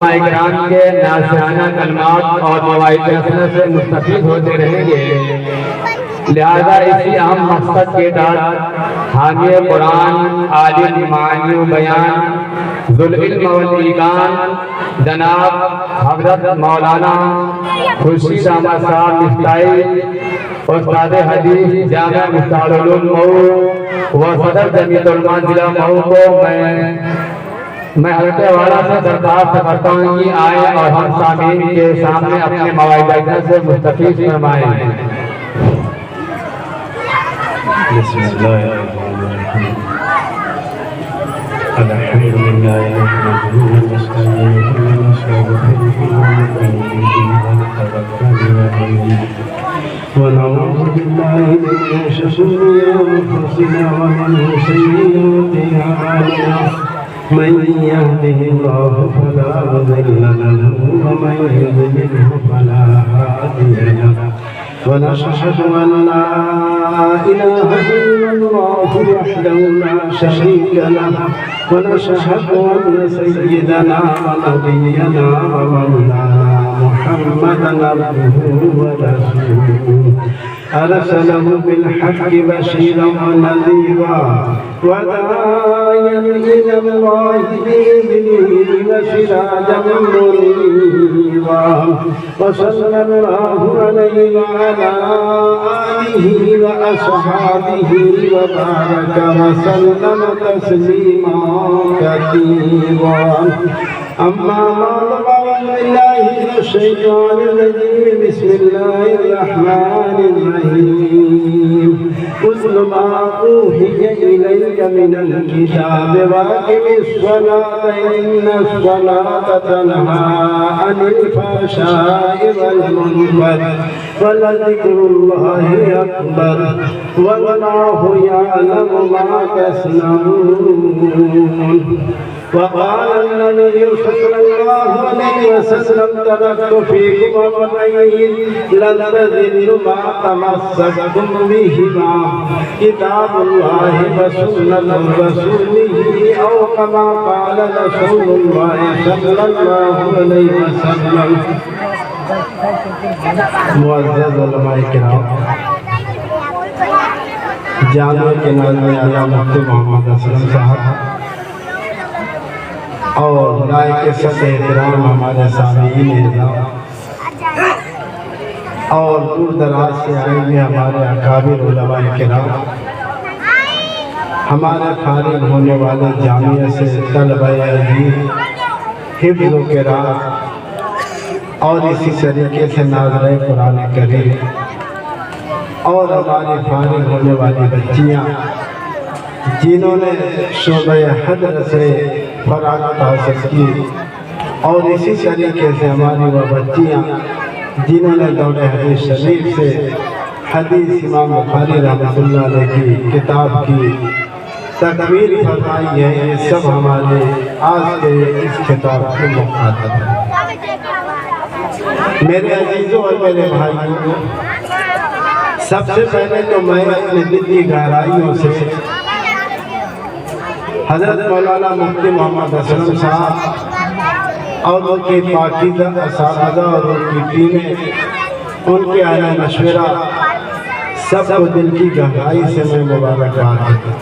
علماء کرام کے نازشانہ کلمات اور مواعظ حسنہ سے مستفید ہوتے رہیں گے، لہذا اسی اہم مقصد کے تحت حامی قرآن، عالم معانی و بیان، ذوالعلم والایقان جناب حضرت مولانا خورشید احمد صاحب مفتاحی، استاد حدیث جامعہ مفتاح العلوم مئو و صدر جمعیت علماء ضلع مئو کو میں حضرت والا سے درخواست کرتا ہوں کہ آئیں اور ہم سامعین کے سامنے اپنے مواعظ سے مستفید فرمائیں۔ بسم اللہ الرحمن الرحیم الحمد للہ نحمده ونستعینه ونستغفره ونعوذ باللہ من شرور انفسنا ومن سیئات اعمالنا من يهده الله فلا مضل له ومن يضلل فلا هادي له ونشهد أن لا إله إلا الله وحده لا شريك له ونشهد أن سيدنا ونبينا ومولانا محمدا عبده ورسوله أرسله بالحق بشيرا ونذيرا وداعيا إلى الله بإذنه وسراجا منيرا وصلى الله عليه وعلى آله وأصحابه وبارك وسلم تسليما كثيرا أما بعد فأعوذ بالله من الشيطان الرجيم بسم الله الرحمن الرحيم اتل ما أوحي إليك من الكتاب وأقم الصلاة إن الصلاة تنهى عن الفحشاء والمنكر ولذكر الله أكبر والله يعلم ما تصنعون وقال النبي صلى الله عليه وسلم تركت فيكم أمرين لن تضلوا ما تمسكتم بهما كتاب الله وسنة رسوله أو كما قال رسول الله صلى الله عليه وسلم۔ معزز علماء کرام، جامعہ کے ناظم اعلیٰ مفتی محمد اسلم صاحب اور رائے کے صدر احترام ہمارے سامعین اعظام اور دور دراز سے آئے ہوئے ہمارے اکابر علماء کرام، ہمارے فارغ ہونے والے جامعہ سے طلبہ عزیز، حفظ و قراءت اور اسی طریقے سے ناظرین قرآن کریم اور ہماری فارغ ہونے والی بچیاں جنہوں نے شعبہ حضر سے فراغت حاصل کی، اور اسی طریقے سے ہماری وہ بچیاں جنہوں نے دور حدیث شریف سے حدیث امام بخاری رحمۃ اللہ علیہ کی کتاب کی تکمیل فرمائی ہے، یہ سب ہمارے آج کے اس کتاب کے مخاطب ہیں۔ میرے عزیزوں اور میرے بھائیوں، سب سے پہلے تو میں اپنے دل کی گہرائیوں سے حضرت مولانا مفتی محمد اسلم صاحب اور ان کی پاکیزہ اساتذہ اور ان کی ٹیمیں، ان کے اہل مشورہ، سب کو دل کی گہرائی سے میں مبارکباد دیتا ہوں۔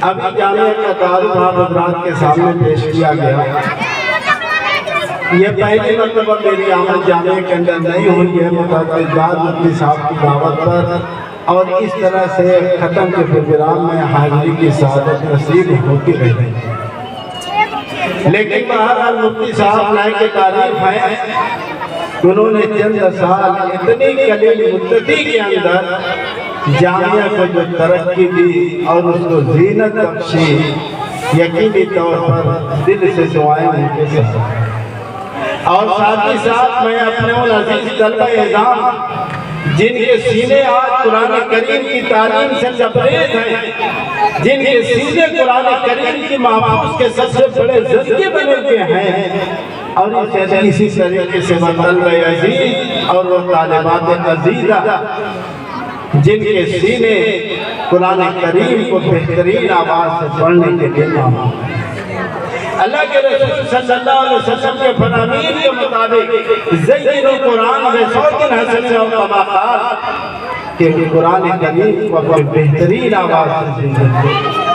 ابھی جامعہ کا تعارف آپ حضرات کے سامنے پیش کیا گیا۔ یہ پہلی مرتبہ میری آمد جامعہ کے اندر نہیں ہوئی ہے، متعدد مفتی صاحب کی دعوت پر، اور اس طرح سے ختم کے پروگرام میں حاضری کی سعادت نصیب ہوتی رہی، لیکن بہرحال مفتی صاحب لائے کے تعریف ہیں، انہوں نے چند سال اتنی قلیل مدتی کے اندر جامعہ کو جو ترقی دی اور اس کو زینت بخشی، یقینی طور پر دل سے دعائیں ان کے ساتھ۔ اور ساتھ ہی ساتھ میں اپنے ان عزیز طلبہ اعزام جن کے سینے آج قرآن کریم کی تعلیم سے لبریز ہیں، جن کے سینے قرآن کریم کی محفوظ کے سب سے بڑے ذریعے بنے ہوئے ہیں، اور اسی طریقے سے وہ طلبہ عزیز اور وہ طالبات عزیزہ جن کے سینے قرآن کریم کو بہترین آواز سے پڑھنے کے لیے اللہ کے رسول صلی اللہ علیہ وسلم کے فرامین کے مطابق زینوا القرآن بصوت حسن و کما قال کہ قرآن کریم کو اپنی بہترین آواز سے سنتے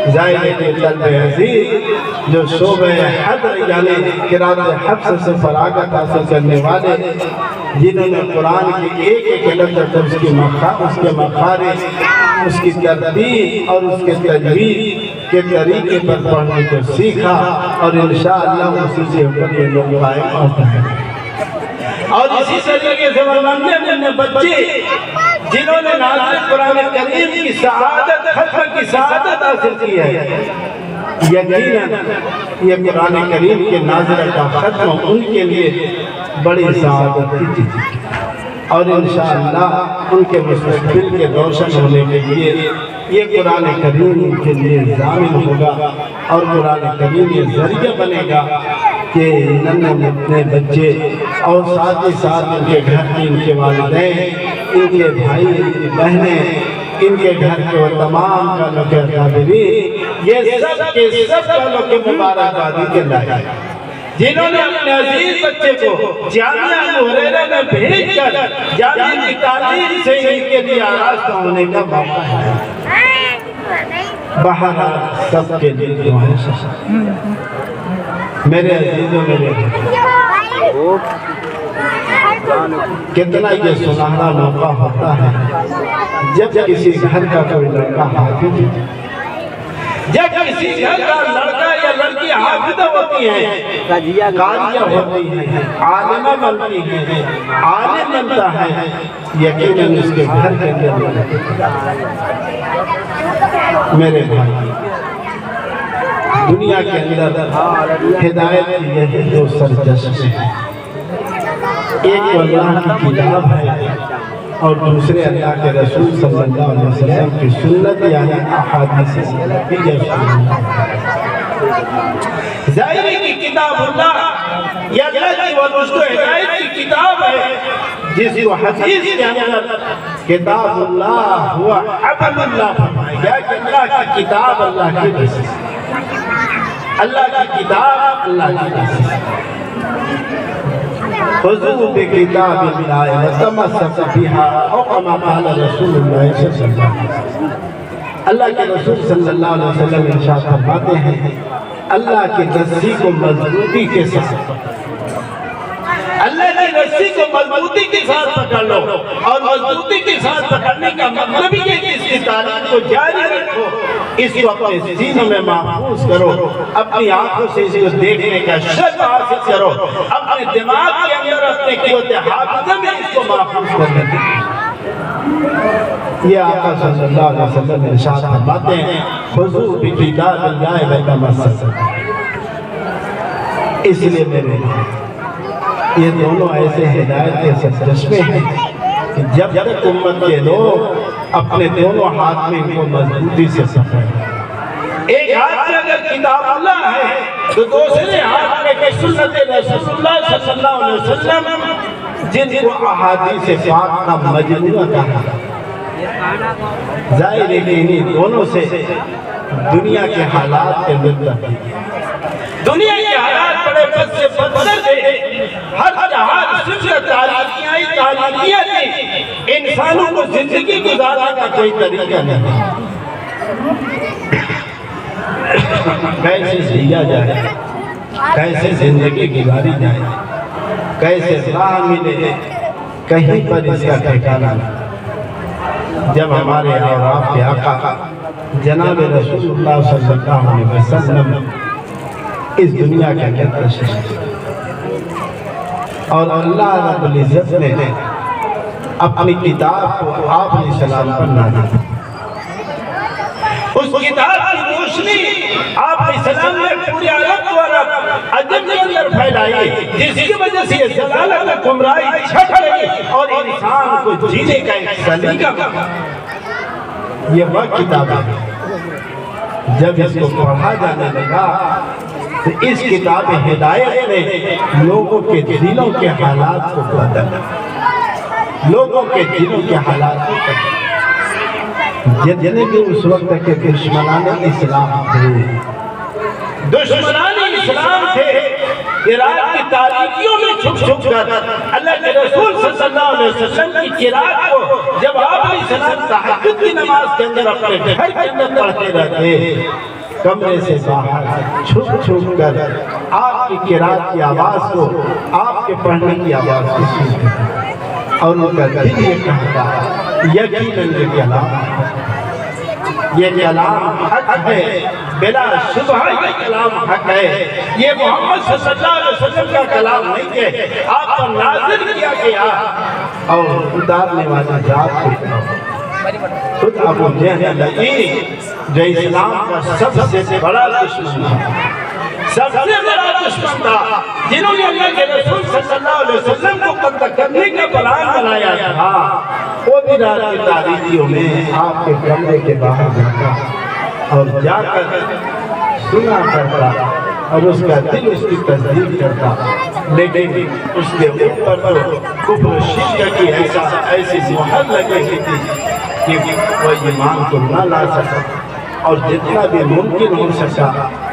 ظاہر ہے کہ طلب عزیز جو شعبہ حد یعنی قرات حفظ سے فراغت حاصل کرنے والے جنہوں نے قرآن کی ایک ایک لفظ اس کے مخارج اس کی ترتیب اور اس کے تجوید کے طریقے پر پڑھنے کو سیکھا اور انشاءاللہ اسی سے اوپر یہ لوگ قائم ہوتا ہے اور اسی طریقے سے اپنے بچے جنہوں نے نازل قرآن کریم کی سعادت ختم کی سعادت حاصل کی ہے یقیناً یہ قرآن کریم کے نازل کا ختم ان کے لیے بڑی سعادت کی چیز اور انشاءاللہ ان کے مستقبل کے روشن ہونے کے لیے یہ قرآن کریم کے لیے ضامن ہوگا اور قرآن کریم یہ ذریعہ بنے گا کہ ننے بچے اور ساتھ ہی ساتھ ان کے گھر میں ان کے والدین ان کے بھائی ان کی بہنیں ان کے گھر کے وہ تمام کالوں کے اکابرین یہ سب کے سب کالوں کے مبارکبادی کے لائق جنہوں نے اپنے عزیز بچے کو جامعہ ابو ہریرہ میں بھیج کر جامعہ کی تعلیم سے ان کے لیے آراستہ ہونے کا موقع ہے بہرحال سب کے لیے دعائیں میرے عزیزوں میرے کتنا یہ سنہرا موقع ہوتا ہے جب کسی گھر کا کوئی لڑکا حافظ جب کسی گھر کا لڑکا یا لڑکی حافظہ ہوتی ہے قاریہ ہوتی ہے عالمہ بنتی ہے عالم بنتا ہے یقیناً اس کے گھر کے اندر میرے بھائی دنیا کے اندر ہدایت کی یہ دو سرچشمے ہیں ایک اللہ کی کتاب ہے اور دوسرے اللہ کے رسول صلی اللہ علیہ وسلم کی سنت یعنی احادیث ظاہر ہے کہ کتاب اللہ یا اللہ کی وہ دوستو ہدایت کی کتاب ہے جس کو حدیث کے اندر کتاب اللہ ہوا حبل اللہ فرمائے گیا کہ اللہ کی کتاب اللہ کی بس اللہ کی کتاب اللہ کی بس خذوا بکتاب اللہ وتمسک بها او کما قال رسول اللہ صلی اللہ علیہ وسلم اللہ کے رسول صلی اللہ علیہ وسلم ارشاد فرماتے ہیں اللہ کی رسی کو مضبوطی کے ساتھ اللہ کی رسی کو مضبوطی کے ساتھ پکڑ لو اور مضبوطی کے ساتھ پکڑنے کا مطلب یہ کہ اس کی تعلیم کو جاری رکھو اس کو اپنے سینوں میں محفوظ کرو اپنی آنکھوں سے اس کو دیکھنے کا شرف حاصل کرو اپنے دماغ کے اندر اپنے قوت حافظہ میں اس کو محفوظ کرنے کی یہ آقا صلی اللہ علیہ وسلم ارشاد فرماتے ہیں خذوا بکتاب اللہ وتمسکوا اس لیے میرے یہ دونوں ایسے ہدایت کے سرچشمے ہیں کہ جب تک امت کے لوگ اپنے دونوں ہاتھ میں ان کو مضبوطی سے پکڑیں ایک ہاتھ میں اگر کتاب اللہ ہے تو دوسرے ہاتھ میں کہ سنت رسول اللہ صلی اللہ علیہ وسلم جن کو احادیث پاک کا مجموعہ کہا ظاہر ہے کہ انہیں دونوں سے دنیا کے حالات کے مطابق دنیا کے حالات بڑے بد سے بدتر تھے ہر جہاں صرف تعلیمیاں تھی انسانوں کو زندگی گزارنے کا کوئی طریقہ نہیں کیسے جیا جائے کیسے زندگی گزاری جائے کیسے راہ ملے کہیں پر اس کا ٹھکانہ جب ہمارے اور آپ کے آقا جناب رسول اللہ صلی اللہ علیہ وسلم اس دنیا کے اندر تشریف اور اللہ رب العزت نے اپنی کتاب کو آپ علیہ السلام پر نازل اس کتاب کی روشنی آپ علیہ السلام نے پوری عرب و عجم کے اندر پھیلائی جس کی وجہ سے یہ ضلالت گمراہی چھٹ گئی اور انسان کو جینے کا ایک سلیقہ یہ وہ کتاب ہے جب اس کو پڑھا جانے لگا تو اس کتاب ہدایت نے لوگوں کے دلوں کے حالات کو بدلا لوگوں کے دلوں کے حالات کو بدلا جتنے بھی اس وقت کے دشمنان اسلام تھے دشمنان السلام تھے کہ رات کی تاریکیوں میں چھپ چھپ کر اللہ کے رسول صلی اللہ علیہ وسلم کی چراغ کو جب آپ علیہ السلام تہجد کی نماز کے اندر اپنے گھر کے اندر پڑھتے رہتے، کمرے سے باہر چھپ چھپ کر آپ کی قرات کی آواز کو، آپ کے پڑھنے کی آواز کو سنتے، اور ان کا دل یہ کہتا یقیناً یہ کلام حق ہے، بلا شبہ یہ کلام حق ہے، یہ محمد صلی اللہ علیہ وسلم کا کلام نہیں ہے، آپ پر نازل کیا گیا اور اتارنے والے ذات کو خود ابو جہل جو اسلام کا سب سے بڑا دشمن تھا، سب سے بڑا دشمن تھا، جنہوں نے اللہ کے رسول صلی اللہ علیہ وسلم کو قتل کرنے کا پلان بنایا تھا، وہ بھی رات کی تاریکیوں میں آپ کے کمرے کے باہر جاتا اور جا کر سنا کرتا اور اس کا دل اس کی تصدیق کرتا، لیکن اس کے اوپر تو کفر و شرک کی ایسی مہر لگے تھی کہ وہ ایمان کو نہ لا سکا، اور جتنا بھی ممکن ہو سکا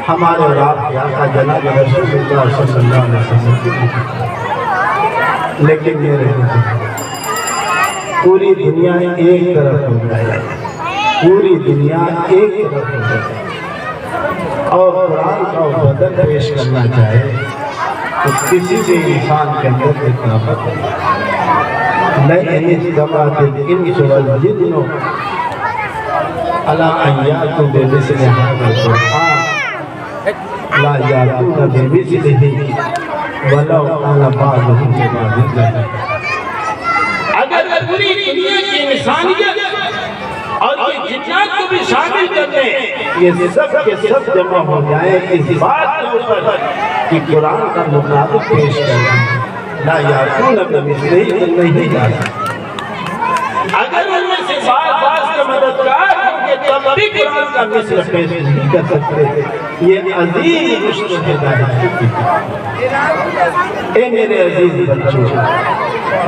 ہمارے اور آپ کے آقا جناب رسول اللہ صلی اللہ علیہ وسلم، لیکن میرے پوری دنیا ایک طرف ہو جائے، پوری دنیا ایک طرف ہو جائے اور قرآن کا بدل پیش کرنا چاہے تو کسی بھی انسان کے اندر اتنا بدل لَئِنِ اجْتَمَعَتِ الْإِنسُ وَالْجِنُّ عَلَىٰ أَن يَأْتُوا بِمِثْلِ هَٰذَا الْقُرْآنِ لَا يَأْتُونَ بِمِثْلِهِ وَلَوْ كَانَ بَعْضُهُمْ لِبَعْضٍ ظَهِيرًا۔ اگر پوری دنیا کی انسانیت اور یہ جنات کو بھی شامل کر لیں، یہ سب کے سب جمع ہو جائیں اس بات کے اوپر کہ قرآن کا مطابق پیش کریں، لا یاتون بمثلہ نہیں جا سکتے۔ اگر ان میں سے بعض کا مددگار ہوں گے تب بھی قرآن کا مثل پیش نہیں کر سکتے۔ یہ عظیم رشد و ہدایت کی، اے میرے عزیز بچوں،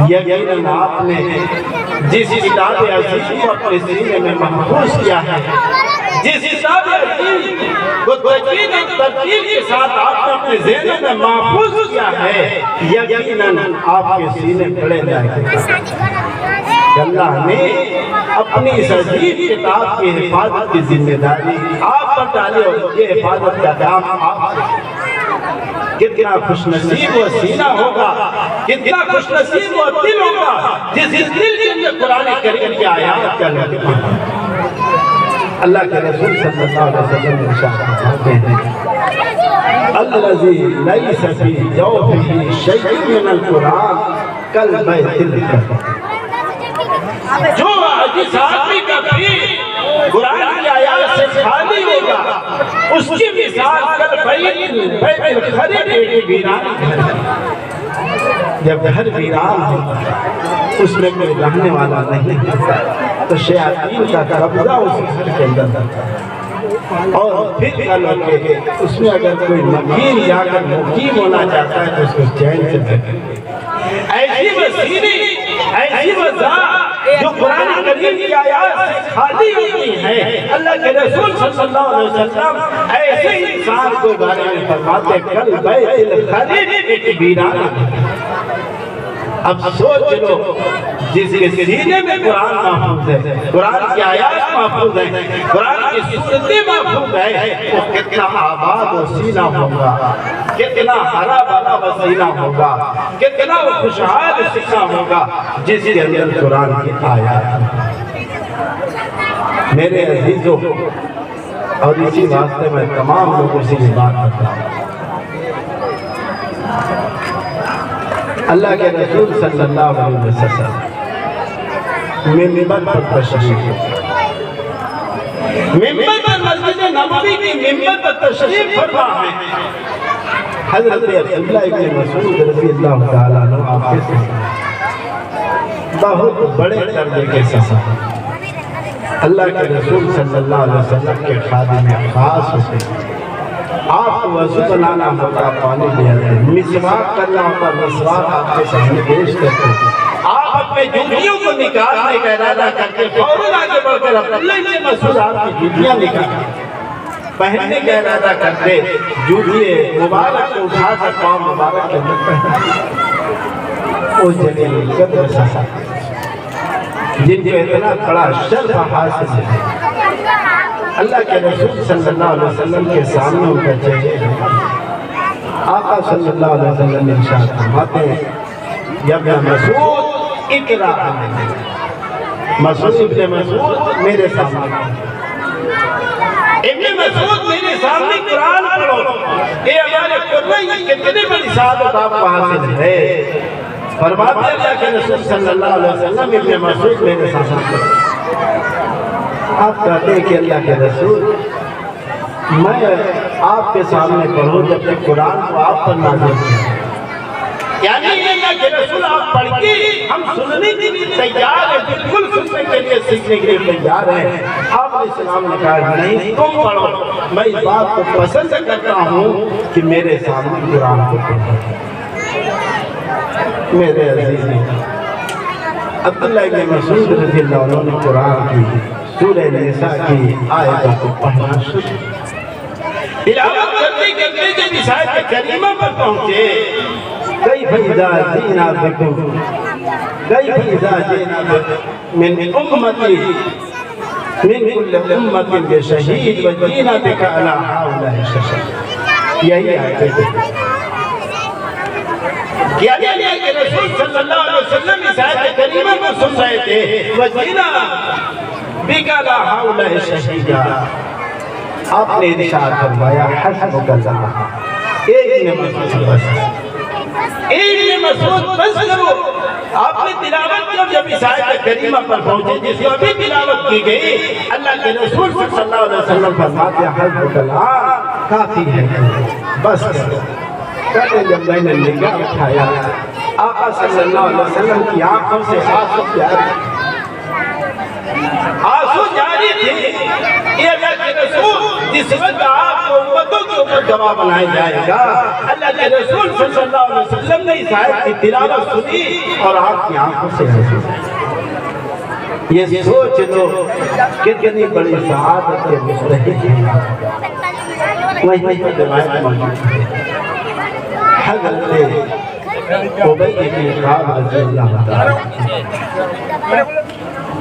یقیناً آپ نے جس کتاب عزیز کو اپنے سینے میں محفوظ کیا ہے، جس کتاب عزیز کو تجوید اور ترتیل کے ساتھ آپ نے اپنے ذہن میں محفوظ کیا ہے، یقیناً آپ کے سینے پڑے جائیں گے۔ اللہ نے اپنی اس عزیز کتاب کی حفاظت کی ذمہ داری آپ پر ڈالی اور یہ حفاظت کا کام آپ سے۔ کتنا خوش نصیب وہ سینہ ہوگا، کتنا خوش نصیب وہ دل ہوگا جس دل کے اندر قرآن کریم کی آیات کا لگتا ہے۔ اللہ کے رسول صلی اللہ علیہ وسلم ارشاد فرماتے ہیں، الذی لیس فی جوفہ شیء من القرآن کالبیت الکعبہ، جو جس آدمی کا دل قرآن کی آیات سے خالی ہوگا اس کی مثال بیت الخرب ایک ویران ہے۔ جب گھر ویران ہوتا ہے اس میں کوئی رہنے والا نہیں ہوتا تو شیاطین کا قبضہ اس گھر کے اندر ہوتا ہے، اور پھر کل کے اس میں اگر کوئی مکین جا کر مقیم ہونا چاہتا ہے تو اس کو چین سے بیٹھے۔ ایسی مسیری، ایسی وضاح جو قرآن کریم کی آیات سے خالی ہوتی ہے، اللہ کے رسول صلی اللہ علیہ وسلم ایسے انسان کو بارے میں فرماتے کل بیت الخرب ایک ویران ہے۔ اب سوچ لو جس کے سینے میں قرآن محفوظ ہے، قرآن کی آیات محفوظ ہے، قرآن کی سورتیں محفوظ ہے، وہ کتنا آباد و سینہ ہوگا، کتنا ہرا بھرا وسینہ ہوگا، کتنا وہ خوشحال سینہ ہوگا جس کے اندر قرآن کی آیات۔ میرے عزیزوں، اور اسی واسطے میں تمام لوگوں سے یہ بات کرتا ہوں، اللہ کے رسول صلی اللہ علیہ وسلم ممبر پر تشریف، ممبر پر مسجد نبوی کی ممبر پر تشریف فرما ہے۔ حضرت عبداللہ ابن مسعود رضی اللہ تعالیٰ عنہ آپ کے ساتھ بہت بڑے درجے کے ساتھ اللہ کے رسول صلی اللہ علیہ وسلم کے خادم خاص ہوتے، آپ کو وضو بنانا ہوتا پانی لے آتے، مسواک کرنا ہوتا مسواک آپ کے سامنے پیش کرتے، آپ اپنے جوتیوں کو نکالنے کا ارادہ کرتے فوراً آگے بڑھ کر عبداللہ ابن مسعود آپ کی جوتیاں نکالتے، پہننے کا ارادہ کرتے، جوتے مبارک کو اٹھا کر پاؤں مبارک کے اندر پہنتے، اس جلیل القدر صاحب جن کو اتنا بڑا شرف حاصل ہے، اللہ کے رسول صلی اللہ علیہ وسلم کے سامنے ان کا چہرہ آقا صلی اللہ علیہ وسلم ارشاد فرماتے ہیں، یا ابن مسعود اقرا علیہ، مسعود ابن مسعود میرے سامنے، ابن مسعود میرے سامنے قرآن پڑھو، اے ہمارے قرآن یہ کتنی بڑی سعادت آپ کو حاصل ہے۔ فرماتے ہیں اللہ کے رسول صلی اللہ علیہ وسلم ابن مسعود میرے سامنے، آپ کہتے ہیں کہ اللہ کے رسول میں آپ کے سامنے پڑھوں جبکہ قرآن کو آپ پر نازل کیا، یعنی اللہ کے رسول آپ پڑھ کے ہم سننے کے لیے تیار ہیں، بالکل سننے کے لیے سیکھنے کے لیے تیار ہیں۔ آپ علیہ السلام نے کہا نہیں تم پڑھو، میں اس بات کو پسند کرتا ہوں کہ میرے سامنے قرآن کو پڑھو۔ میرے عزیز عبداللہ ابن مسعود رضی اللہ عنہ نے قرآن کی سورہ نساء کی آیتوں کو پڑھنا شروع، تلاوت کرتے کرتے جب اس آیت کریمہ پر پہنچے، کیف اذا جئنا بکم کیف اذا جئنا بکم من امتی من کل امت بشہید وجئنا بک علی ہؤلاء شہیدا، یہی آیت ہے کہ اللہ کے رسول صلی اللہ علیہ وسلم اس آیت کریمہ کو سن رہے تھے، وجئنا بک علی ہؤلاء شہیدا، آپ نے ارشاد فرمایا حسبک اللہ، ایک مسعود بس، ایک مسعود بس کرو۔ آپ نے تلاوت جب اس آیت کریمہ پر پہنچے جس کو ابھی تلاوت کی گئی، اللہ کے رسول صلی اللہ علیہ وسلم فرماتے ہیں حسبک اللہ، کافی ہے بس کرو۔ کہتے ہیں جب میں نے نگاہ اٹھایا آقا صلی اللہ علیہ وسلم کی آنکھوں سے آنسو جاری تھے، یہ اللہ کے رسول جس وقت آپ کو امتوں کے اوپر گواہ بنایا جائے گا، اللہ کے رسول صلی اللہ علیہ وسلم نے اس آیت کی تلاوت سنی اور آپ کی آنکھوں سے آنسو۔ یہ سوچ لو کتنی بڑی سعادت کے مستحق ہیں۔ وہیں پر روایت موجود ہے، حضرت ابی بن کعب رضی اللہ تعالیٰ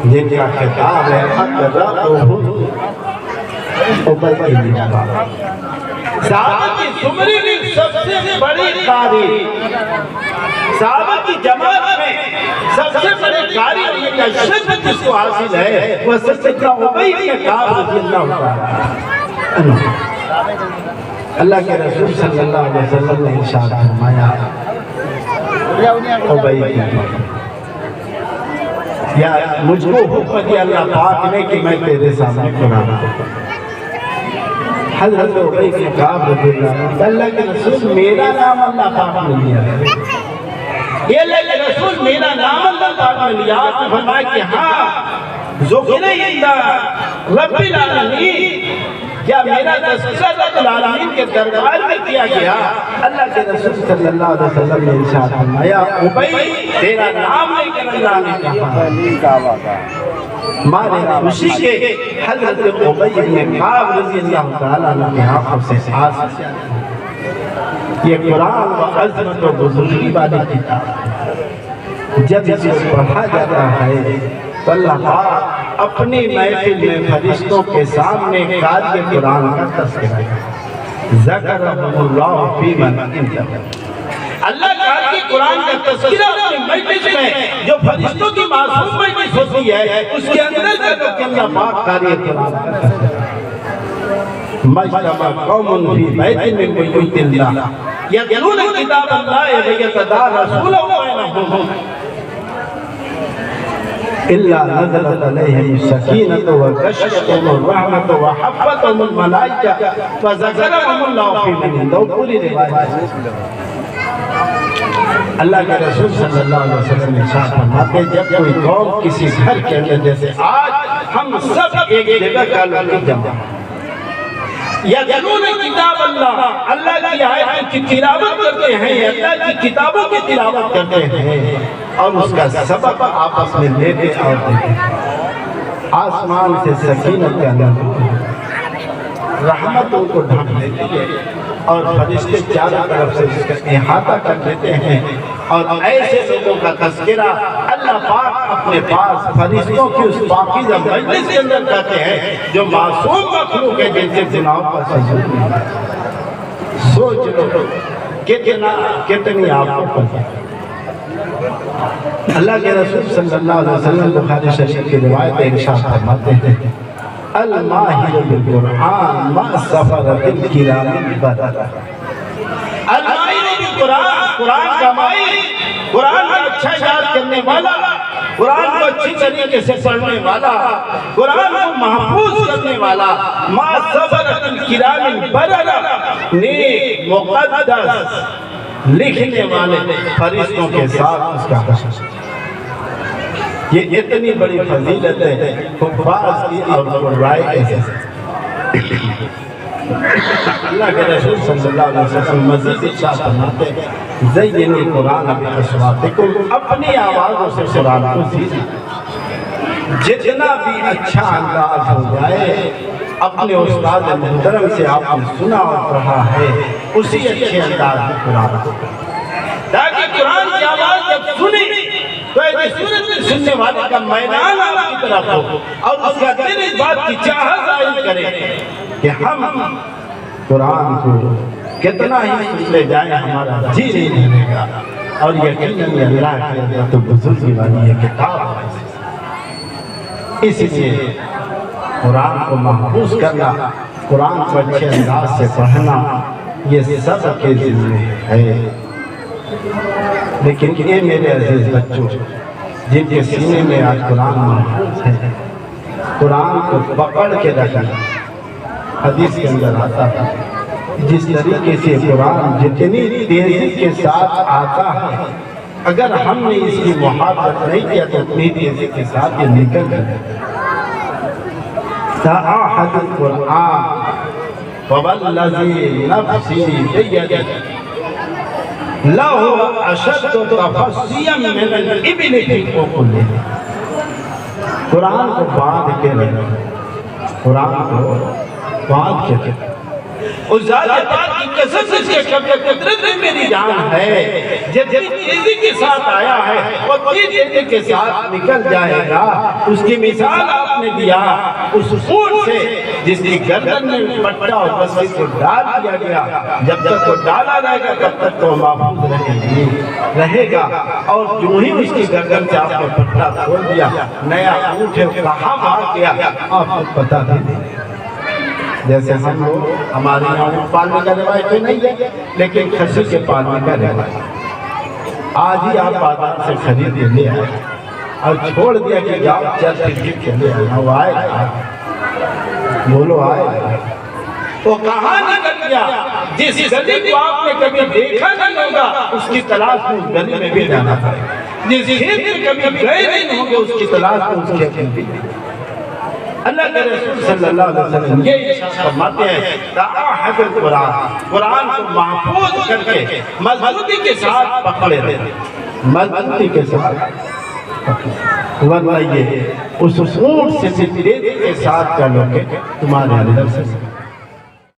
جن کا خطاب ہے ابی بن کعب، صحابہ کی زمرے میں سب سے بڑی قاری، صحابہ کی جماعت میں سب سے بڑے قاری ہونے کا شرف جس کو حاصل ہے وہ سیدنا ابی بن کعب رضی اللہ تعالیٰ۔ اللہ کے رسول صلی اللہ علیہ وسلم نے ارشاد فرمایا ابی بن کعب، یا مجھ کو حکم دیا اللہ پاک نے کہ میں تیرے سامنے قرآن کو، حضرت ابی بن کعب رضی اللہ عنہ، اللہ کے رسول میرا نام اللہ پاک نے لیا ہے، یہ اللہ کے رسول میرا نام اللہ پاک نے لیا، تو فرمایا کہ ہاں ذکر عند رب العالمین، کیا میرا تذکرہ رب العالمین کے دربار میں کیا گیا؟ اللہ کے رسول صلی اللہ علیہ وسلم نے ارشاد فرمایا ابی تیرا نام لے کر اللہ نے کہا، مارے خوشی کے حضرت ابی بن کعب رضی اللہ تعالیٰ عنہ کی آنکھوں سے آنسو۔ یہ قرآن و عظمت و بزرگی والی کتاب جب اسے پڑھا جاتا ہے تو اللہ پاک اپنی محفل میں فرشتوں کے سامنے قاری قرآن کا تذکرہ ذکرہم اللہ فی من عنده، اللہ قاری قرآن کا تذکرہ اپنی مجلس میں جو فرشتوں کی معصوم مجلس ہوتی ہے اس کے اندر ذکر کہ اللہ پاک قاری قرآن کا تذکرہ، مجتمع قوم فی بیت من بیوت اللہ یتلون کتاب اللہ ویتدارسونہ بینہم إلا نزلت عليهم السكينة وغشيتهم الرحمة وحفتهم الملائكة وذكرهم الله في من عنده، پوری روایت۔ اللہ کے رسول صلی اللہ علیہ وسلم نے ارشاد فرماتے جب کوئی قوم کسی گھر کے اندر جیسے آج ہم سب ایک جگہ کالوں کی جمع یتلون کتاب اللہ، اللہ کی آیات کی تلاوت کرتے ہیں، اللہ کی کتابوں کی تلاوت کرتے ہیں اور اس کا سبب آپس میں لیتے اور دیتے، آسمان سے سکینت کا نازل، رحمت ان کو ڈھانپ لیتی ہے اور فرشتے چاروں طرف سے اس کا احاطہ کر لیتے ہیں، اور ایسے لوگوں کا تذکرہ اللہ پاک اپنے پاس فرشتوں کی اس پاکیزہ مجلس کے اندر کرتے ہیں جو معصوم مخلوق ہے، جن سے گناہوں کا سزور نہیں ہے۔ سوچ لو کتنی آپ کو پتہ ہے۔ اللہ کے رسول صلی اللہ علیہ وسلم بخاری شریف کی روایت ارشاد فرماتے ہیں الماہر بالقرآن ما سفرت الکرام البررہ۔ الماہر بالقرآن، قرآن کا ماہر، قرآن کا اچھا یاد کرنے والا، قرآن کو اچھی طریقے سے پڑھنے والا، قرآن کو محفوظ کرنے والا، ما سفرت الکرام البررہ، نیک مقدس لکھنے والے فرشتوں کے ساتھ اس کا حشر۔ یہ اتنی بڑی فضیلت ہے حفاظ کی اور قرائے کے ساتھ۔ اللہ کے رسول صلی اللہ علیہ وسلم مزید ارشاد فرماتے ہیں زینوا القرآن باصواتکم، اپنی آوازوں سے قرآن کو سیکھیں۔ جتنا بھی اچھا انداز ہو جائے، اپنے استاد محترم سے آپ نے سنا اور پڑھا ہے، اسی اچھے انداز میں قرآن کو تاکہ قرآن کی آواز جب سنی تو ایک صورت میں سننے والے کا میدان آپ کی طرف ہو اور اس کا دل اس بات کی چاہت ظاہر کرے کہ ہم قرآن کو کتنا ہی سن لے جائیں ہمارا جی نہیں لگے گا، اور یقیناً اللہ کی عزت و بزرگی والی یہ کتاب ہے۔ اس لیے قرآن کو محفوظ کرنا، قرآن کو اچھے انداز سے پڑھنا، یہ سب کے ذمہ ہے۔ لیکن اے میرے عزیز بچوں، جن کے سینے میں آج قرآن محفوظ ہے، قرآن کو پکڑ کے رکھنا۔ حدیث کے اندر آتا ہے جس طریقے سے قرآن جتنی تیزی کے ساتھ آتا ہے، اگر ہم نے اس کی محافظت نہیں کیا تو اتنی تیزی کے ساتھ یہ نکل جائے۔ تعاہد القرآن فوالذی نفسی بیدہ لہو اشد تفصیا من الابل فی عقول۔ قرآن کو باندھ کے رکھنا، قرآن کو باندھ کے رکھنا۔ اس ذات پاک کی قسم سے اس کے قدرت میں میری جان ہے، جتنی تیزی کے ساتھ آیا ہے اتنی تیزی کے ساتھ نکل جائے گا۔ اس کی مثال آپ نے دیا اس اونٹ سے جس کی گردن میں پٹا اور رسی کو ڈال دیا گیا، جب تک وہ ڈالا جائے گا تب تک تو محفوظ رہے گا، اور جو ہی اس کی گردن سے آپ نے پٹا کھول دیا، نیا اونٹ ہے کہاں بھاگ گیا آپ کو پتہ نہیں۔ جیسے ہم لوگ ہمارے یہاں اونٹ پالنے کا روایت تو نہیں ہے، لیکن خصی کے پالنے کا روایت۔ آج ہی آپ بازار سے خرید کے لے آئے اور چھوڑ دیا کہ جاؤ چل کرکٹ کھیلے آئے، وہ آئے بولو آئے، وہ کہاں نکل گیا؟ جس گلی کو آپ نے کبھی دیکھا نہیں ہوگا اس کی تلاش میں اس گلی میں بھی جانا پڑے گا، جس کھیت میں کبھی گئے نہیں ہوں گے اس کی تلاش میں اس کھیت میں بھی جانا۔ اللہ کے رسول صلی اللہ علیہ وسلم یہ ارشاد فرماتے ہیں تعاہد القرآن، قرآن کو محفوظ کر کے مضبوطی کے ساتھ پکڑے رہے، مضبوطی کے ساتھ پکڑے، ورنہ یہ اس اونٹ سے تیزی کے ساتھ چلو گے تمہارے اندر سے